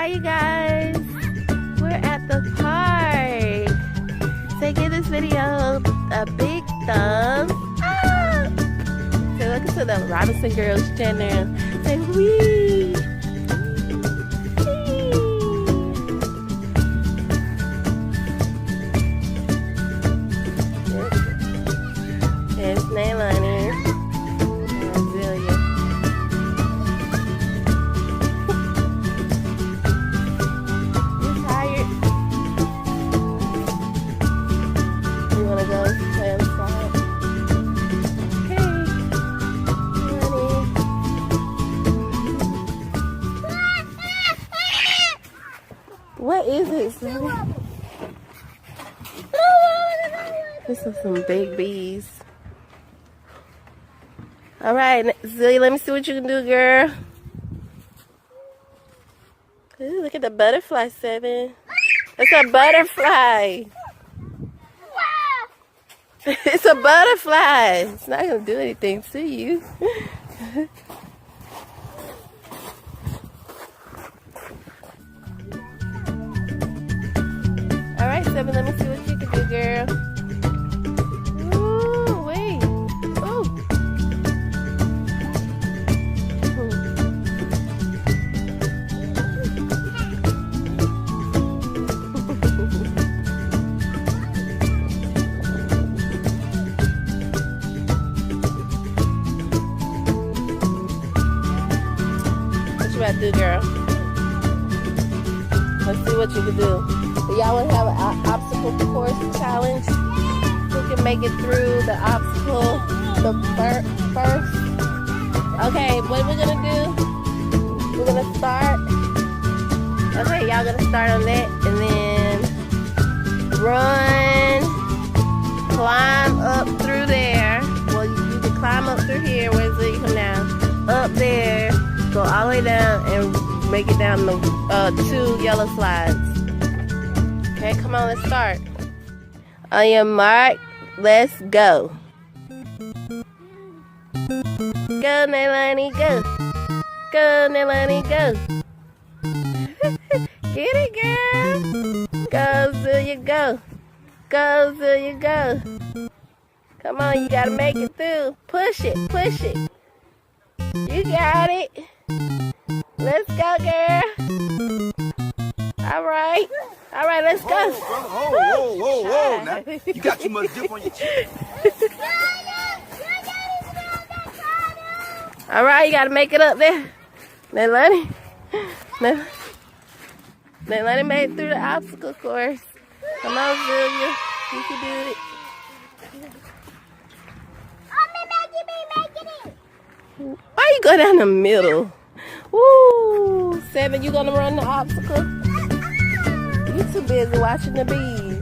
Hi, you guys. We're at the park. Say, give this video a big thumbs up. Say, look into the Robinson Girls channel. Say, wee. There's Naylani. Azealia. You tired? You wanna go play outside? Okay. Honey. What is it, son? This is some big bees. All right, Zilly, let me see what you can do, girl. Ooh, look at the butterfly, Seven. It's a butterfly. It's a butterfly. It's not going to do anything to you. All right, Seven, let me see what you can do, girl. Ooh, wait. Ooh. What you about to do, girl? Let's see what you can do. Y'all want to have an obstacle course challenge? Who can make it through the obstacle first? Okay, what we're gonna do? We're gonna start. Okay, y'all gonna start on that, and then run, climb up through there. Well, you can climb up through here. Where's it? You come down, up there, go all the way down, and make it down the 2 yellow slides. Okay, come on, let's start. On your mark, let's go. Go, Naylani, go. Go, Naylani, go. Get it, girl. Go, Zealia, go. Go, Zealia, go. Come on, you gotta make it through. Push it, push it. You got it. Let's go, girl. All right. All right, let's go. Whoa. Now, you got too much dip on your chin. All right, you got to make it up there. Naylani. Naylani made it through the obstacle course. Come on, Zealia. You can do it. Why you go down the middle? Woo! Seven, you gonna run the obstacle? You too busy watching the bees.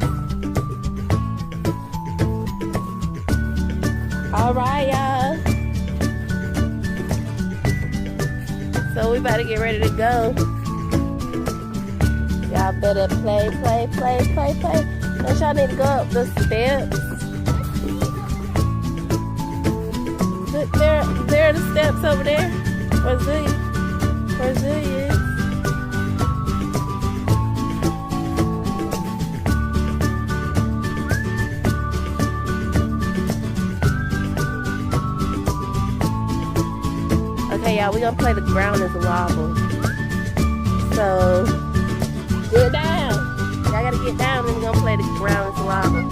All right, y'all. So we about to get ready to go. Y'all better play. Don't y'all need to go up the steps? There are the steps over there. Where's Zealia? Where's Zealia? Okay, y'all, we're gonna play the ground as a wobble. So, get down. Y'all gotta get down, and we're gonna play the ground as a wobble.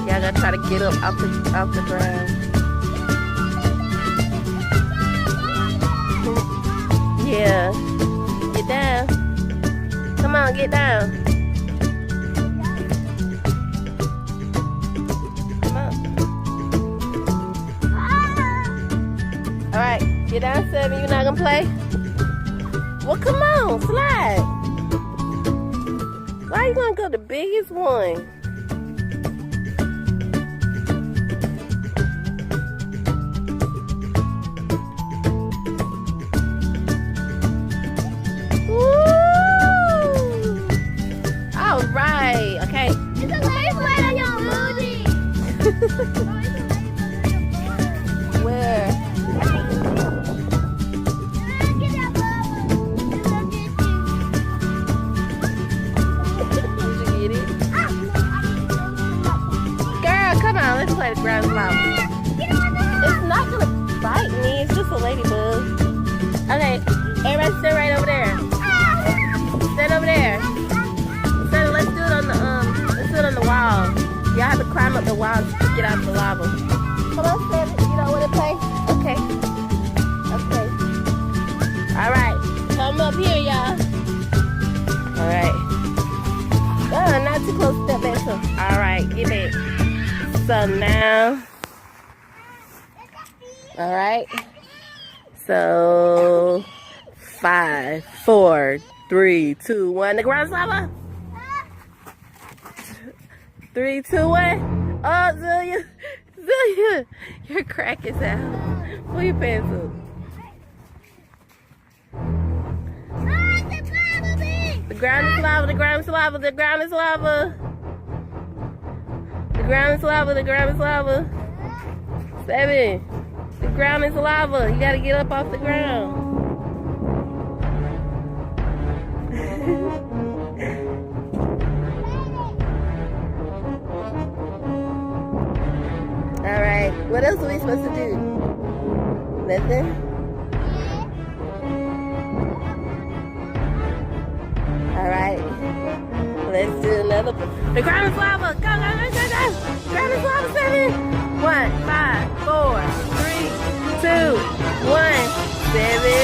Y'all gotta try to get up off the ground. Yeah. Get down. Come on, get down. Come on. Alright, get down, Seven. You're not gonna play? Well, come on, slide. Why you gonna go the biggest one? Where? climb up the walls to get out the lava. Come on, Seven. You don't want to play? Okay. Okay. All right. Come up here, y'all. All right. Oh, not too close. Step back. So. All right. Get back. So now. All right. So 5, 4, 3, 2, 1. The ground's lava. 3, 2, 1. Oh, Zelia. Zelia. Your crack is out. Pull your pants up. The ground is lava. The ground is lava. The ground is lava. The ground is lava. The ground is lava. 7. The ground is lava. You gotta get up off the ground. Alright, what else are we supposed to do? Nothing? Alright, let's do another. The ground is lava! Go, go, go, go, go! The ground is lava, 7! 1, 5, 4, 3, 2, 1, 7.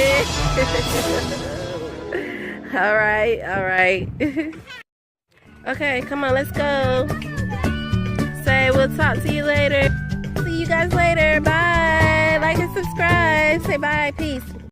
Alright, alright. Okay, come on, let's go. Say we'll talk to you later. See you guys later. Bye. Like and subscribe. Say bye. Peace.